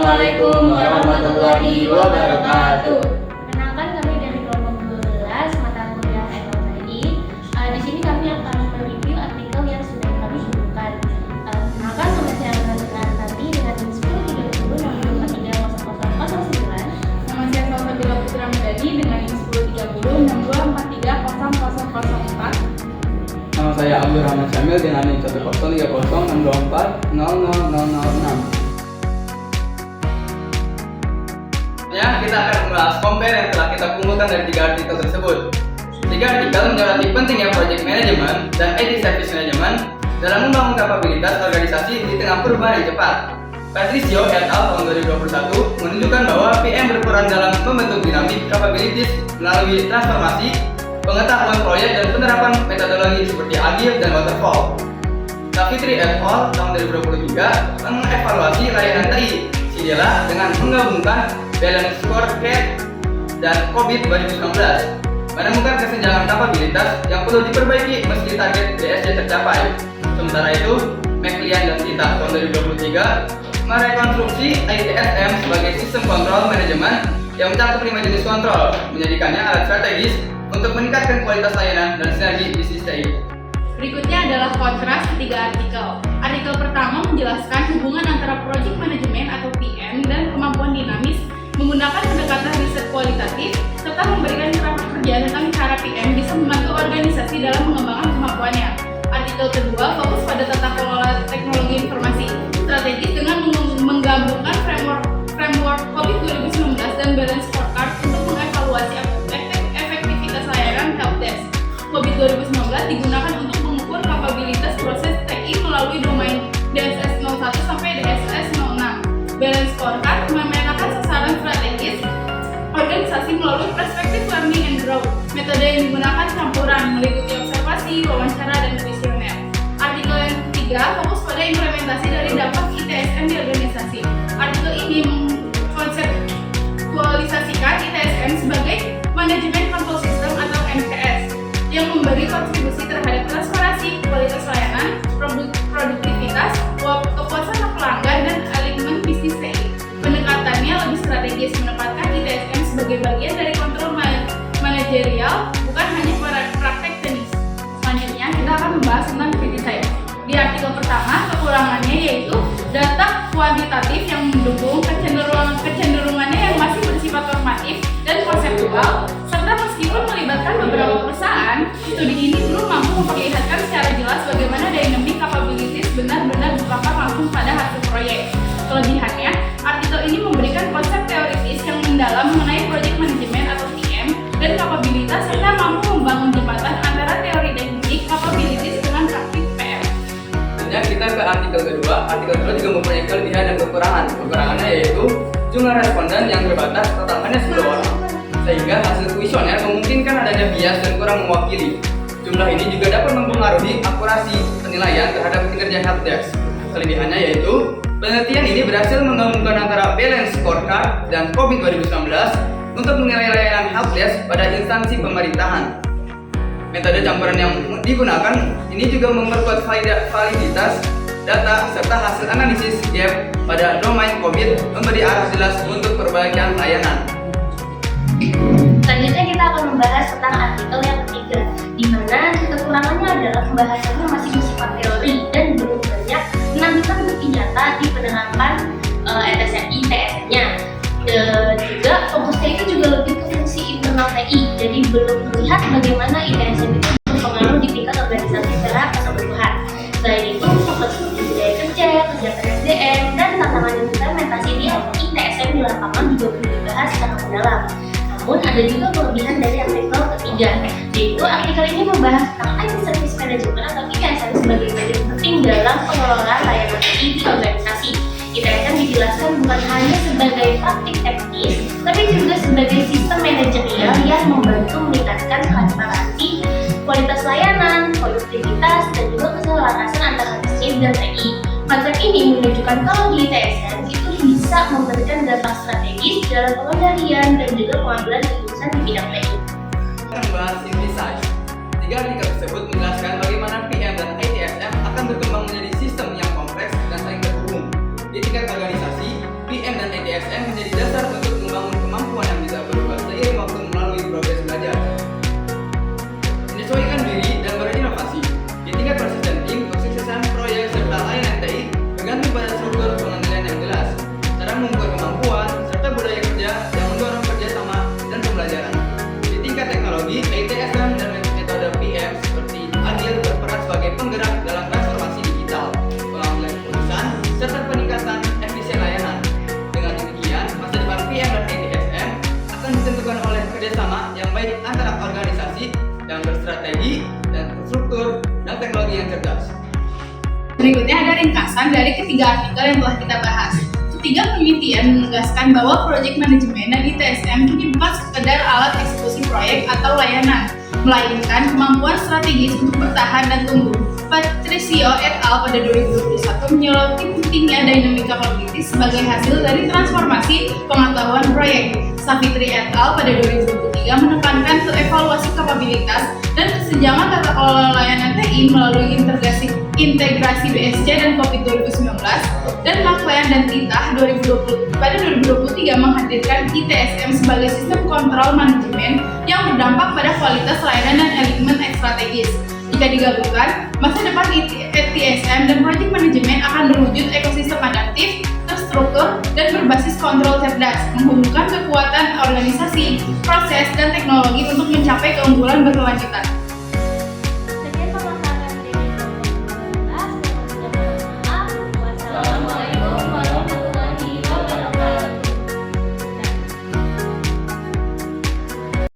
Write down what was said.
Assalamualaikum warahmatullahi wabarakatuh. Perkenalkan, kami dari kelompok 12 mata kuliah ekonomi. Di sini kami akan mereview artikel yang sudah kami kumpulkan. Perkenalkan, nama saya Amanda Tati dengan NIM 103064300009. Nama saya Salsabila Putra Medadi dengan NIM 103062430004. Nama saya Abdul Rahman Syamil dengan NIM 1030624000006. Kita akan membahas compare yang telah kita kumpulkan dari 3 artikel tersebut. 3 artikel menyoroti pentingnya project management dan IT service management dalam membangun kapabilitas organisasi di tengah perubahan yang cepat. Patricio et al. Tahun 2021 menunjukkan bahwa PM berperan dalam membentuk dinamik capabilities melalui transformasi, pengetahuan proyek dan penerapan metodologi seperti Agile dan Waterfall. Savitri et al. Tahun 2023 mengevaluasi layanan TI Sidela dengan menggabungkan Balance Scorecard dan COVID 2019, menemukan kesenjangan kapabilitas yang perlu diperbaiki meski target BSC tercapai. Sementara itu, McLean dan Tita tahun 2023 merekonstruksi ITSM sebagai sistem kontrol manajemen yang mencakup 5 jenis kontrol, menjadikannya alat strategis untuk meningkatkan kualitas layanan dan sinergi bisnis TI. Berikutnya adalah kontras ketiga artikel. Artikel pertama menjelaskan hubungan antara project management atau PM dan kemampuan dinamis menggunakan pendekatan riset kualitatif serta memberikan kerangka kerja tentang cara PM bisa membantu organisasi dalam mengembangkan kemampuannya. Artikel kedua fokus pada tata kelola teknologi informasi strategis dengan menggabungkan framework COVID 2019 dan Balance Scorecard untuk mengevaluasi efektivitas layanan helpdesk. COVID 2019 digunakan untuk mengukur kapabilitas proses TI melalui domain DSS 01 sampai DSS 06. Balance Scorecard memetakan sasaran strategis organisasi melalui perspektif learning and growth. Metode yang digunakan campuran meliputi observasi, wawancara, dan kuesioner. Artikel yang ketiga fokus pada implementasi dari dampak ITSM di organisasi. Artikel ini mengkonseptualisasikan ITSM sebagai manajemen control system atau MCS yang memberi kontribusi terhadap transparansi, kualitas layanan, produktivitas, kepuasan pelanggan, dan alignment bisnis TI. Pendekatannya lebih strategis, menempatkan ITSM sebagai bagian dari kontrol manajerial, bukan hanya praktek teknis. Selanjutnya, kita akan membahas tentang kritik. Di artikel pertama, kekurangannya yaitu data kuantitatif yang mendukung kecenderungannya yang masih bersifat normatif dan konseptual, serta meskipun melibatkan beberapa perusahaan, studi ini belum mampu memperlihatkan secara jelas bagaimana dynamic capabilities benar-benar berdampak langsung pada hasil proyek. Kelebihannya, artikel ini memberikan konsep teoritis yang mendalam mengenai project management atau PM dan kapabilitas serta mampu membangun jembatan antara teori dan teknik capabilities dengan praktik PM. Selanjutnya kita ke artikel kedua. Artikel kedua juga mempunyai kelebihan dan kekurangan. Kekurangannya yaitu jumlah responden yang terbatas, total hanya 10 orang, sehingga hasil kuesioner memungkinkan adanya bias dan kurang mewakili. Jumlah ini juga dapat mempengaruhi akurasi penilaian terhadap kinerja helpdesk. Kelebihannya yaitu penelitian ini berhasil menggabungkan antara Balance Scorecard dan COVID 2019 untuk menilai layanan helpdesk pada instansi pemerintahan. Metode campuran yang digunakan ini juga memperkuat validitas data serta hasil analisis gap pada domain COVID, memberi arah jelas untuk perbaikan layanan. Selanjutnya kita akan membahas tentang artikel yang ketiga, di mana kekurangannya adalah pembahasannya masih bersifat teori dan belum banyak menunjukkan bukti nyata di penerapan ITSM-nya. Juga fokusnya itu juga lebih ke fungsi internal TI, jadi belum terlihat bagaimana ITSM itu berpengaruh di tingkat organisasi secara keseluruhan. Selain itu, fokus seperti budaya kerja, kesejahteraan SDM, dan tantangan implementasi di ITSM di lapangan juga perlu dibahas secara mendalam. Namun ada juga kelebihan dari artikel ketiga, yaitu artikel ini membahas tentang IT Service Management atau ITSM sebagai bagian penting dalam pengelolaan layanan TI di organisasi. ITSM dijelaskan bukan hanya sebagai praktik teknis, tapi juga sebagai sistem manajerial yang membantu meningkatkan transparansi, kualitas layanan, produktivitas, dan juga keselarasan antara bisnis dan TI. Konsep ini menunjukkan kalau di ITSM itu bisa memberikan dampak strategis dalam pengendalian dan juga pengambilan keputusan di bidang TI. Kita membahas synthesize. 3 artikel tersebut menjelaskan bagaimana PM dan ITSM akan berkembang menjadi sistem yang kompleks dan saling terhubung. Di tingkat organisasi, PM dan teknologi yang cerdas. Berikutnya ada ringkasan dari ketiga artikel yang telah kita bahas. Ketiga penelitian menegaskan bahwa project manajemen dan ITSM kini bukan sekedar alat eksekusi proyek atau layanan, melainkan kemampuan strategis untuk bertahan dan tumbuh. Patricio et al. Pada 2021 menyoroti pentingnya dinamika kognitif sebagai hasil dari transformasi pengetahuan proyek. Savitri et al. Pada 2023 menekankan ke evaluasi kapabilitas dan kesenjangan tata kelola layanan TI melalui integrasi BSC dan COVID 2019, dan McLean dan Titah pada 2023 menghadirkan ITSM sebagai sistem kontrol manajemen yang berdampak pada kualitas layanan dan elemen strategis. Jika digabungkan, masa depan ITSM dan project manajemen akan berwujud ekosistem adaptif, terstruktur, dan berbasis kontrol cerdas, menghubungkan kekuatan organisasi, proses, dan teknologi untuk mencapai keunggulan berkelanjutan.